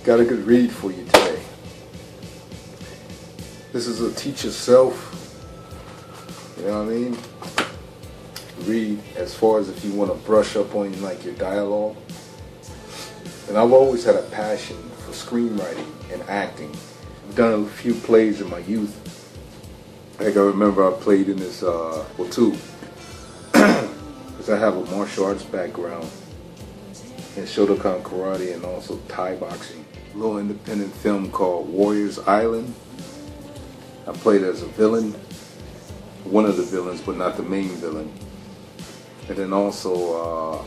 Got a good read for you today. This is a teach yourself, you know what I mean? Read as far as if you want to brush up on like your dialogue. And I've always had a passion for screenwriting and acting. I've done a few plays in my youth. Like I remember I played in this, two, because I have a martial arts background in Shotokan karate and also Thai boxing. A little independent film called Warriors Island. I played as a villain, one of the villains, but not the main villain. And then also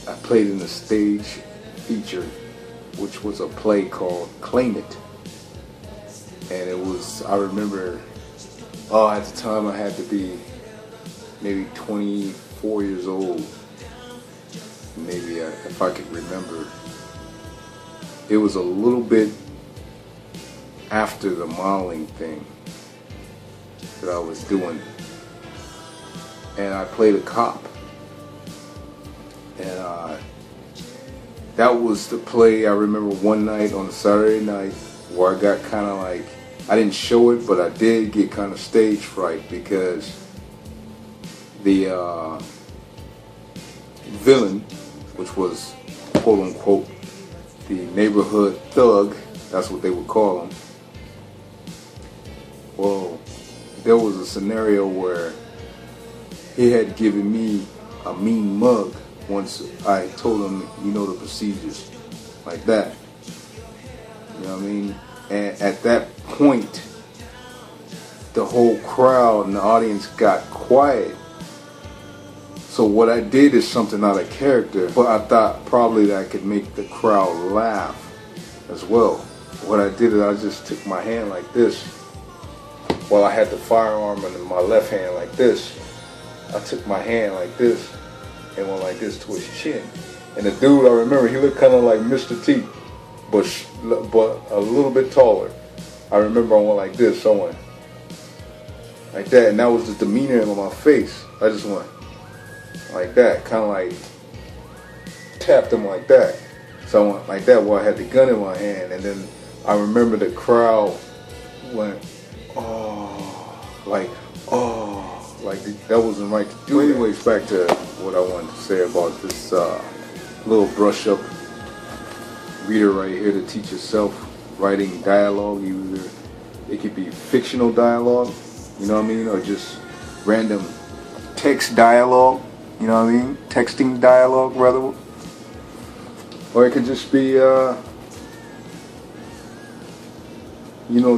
I played in a stage feature, which was a play called Claim It. And it was, I remember, at the time I had to be maybe 24 years old. Maybe if I could remember. It was a little bit after the modeling thing that I was doing. And I played a cop. And that was the play. I remember one night on a Saturday night where I got kind of like, I didn't show it, but I did get kind of stage fright because the villain, which was quote unquote the neighborhood thug, that's what they would call him. Well, there was a scenario where he had given me a mean mug once I told him, you know, the procedures, like that. You know what I mean? And at that point, the whole crowd and the audience got quiet. So what I did is something out of character, but I thought probably that I could make the crowd laugh as well. What I did is I just took my hand like this, while I had the firearm in my left hand like this. I took my hand like this and went like this to his chin. And the dude, I remember, he looked kind of like Mr. T, but a little bit taller. I remember I went like this, so I went like that, and that was the demeanor on my face. I just went like that, kind of like tapped him like that. So I went like that while I had the gun in my hand, and then I remember the crowd went, oh, like that wasn't right to do. Anyways, back to what I wanted to say about this little brush up reader right here to teach yourself writing dialogue. Either it could be fictional dialogue, you know what I mean, or just random text dialogue, you know what I mean, texting dialogue rather, or it could just be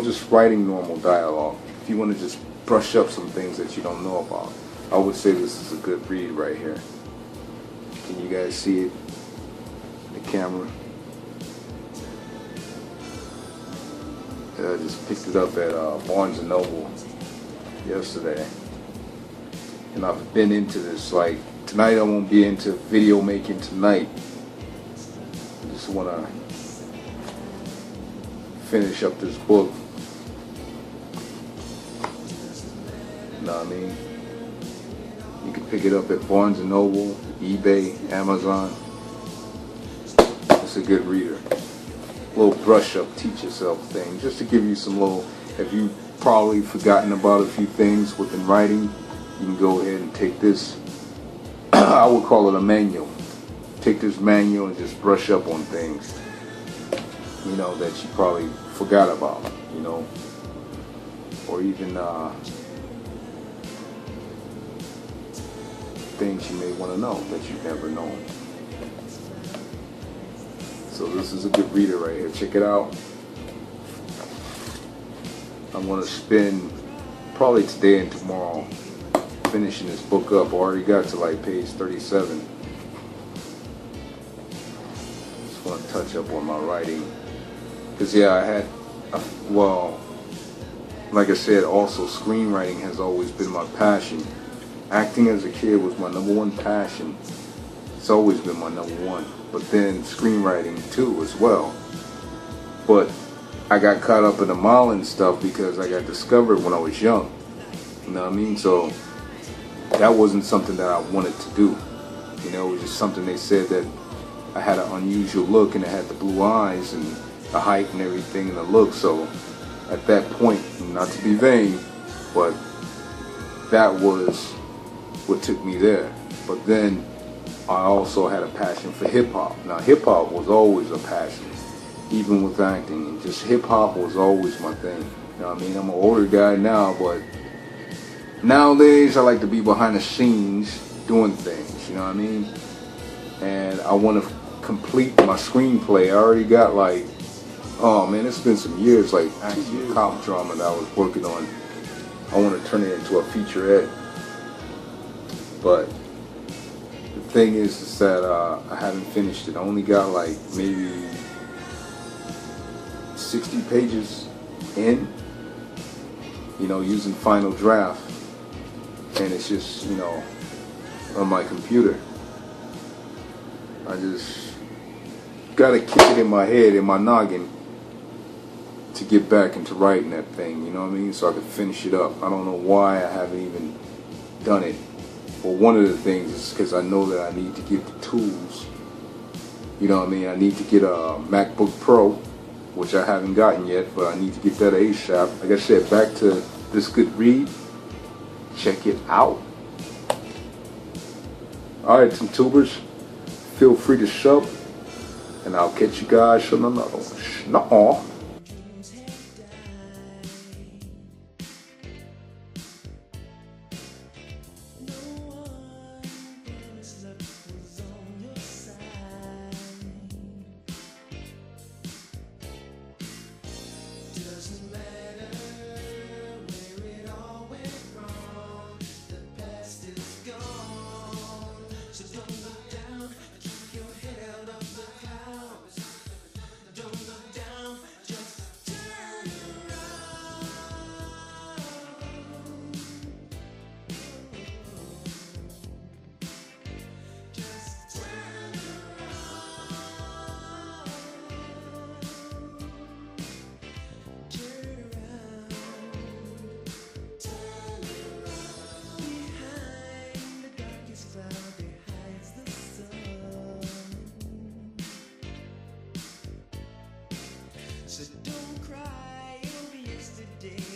just writing normal dialogue. If you want to just brush up some things that you don't know about, I would say this is a good read right here. Can you guys see it? The camera. I just picked it up at Barnes & Noble yesterday. And I've been into this, like, tonight I won't be into video making tonight. I just want to finish up this book. You know what I mean? You can pick it up at Barnes & Noble, eBay, Amazon. It's a good reader. Little brush up, teach yourself thing, just to give you some little, if you've probably forgotten about a few things within writing, you can go ahead and take this, I would call it a manual. Take this manual and just brush up on things, you know, that you probably forgot about, you know, or even things you may want to know that you've never known. So this is a good reader right here. Check it out. I'm going to spend probably today and tomorrow finishing this book up. I already got to like page 37. Just want to touch up on my writing. Because yeah, I had, like I said, also screenwriting has always been my passion. Acting as a kid was my number one passion. It's always been my number one. But then screenwriting too as well. But I got caught up in the modeling stuff because I got discovered when I was young. You know what I mean? So that wasn't something that I wanted to do. You know, it was just something they said that I had an unusual look, and it had the blue eyes and the height and everything and the look. So at that point, not to be vain, but that was what took me there. But then I also had a passion for hip hop. Now hip hop was always a passion, even with acting. And just hip hop was always my thing. You know what I mean? I'm an older guy now, but nowadays I like to be behind the scenes doing things. You know what I mean? And I want to complete my screenplay. I already got like, oh man, it's been some years, like actually a cop drama that I was working on. I want to turn it into a featurette. But the thing is that I haven't finished it. I only got like maybe 60 pages in, you know, using Final Draft. And it's just, you know, on my computer. I just gotta kick it in my head, in my noggin, to get back into writing that thing, you know what I mean? So I can finish it up. I don't know why I haven't even done it. Well, one of the things is because I know that I need to get the tools. You know what I mean? I need to get a MacBook Pro, which I haven't gotten yet, but I need to get that ASAP. Like I said, back to this good read. Check it out. Alright, some tubers. Feel free to sub, and I'll catch you guys on another one. Nah-ahh. So don't cry, it'll be yesterday.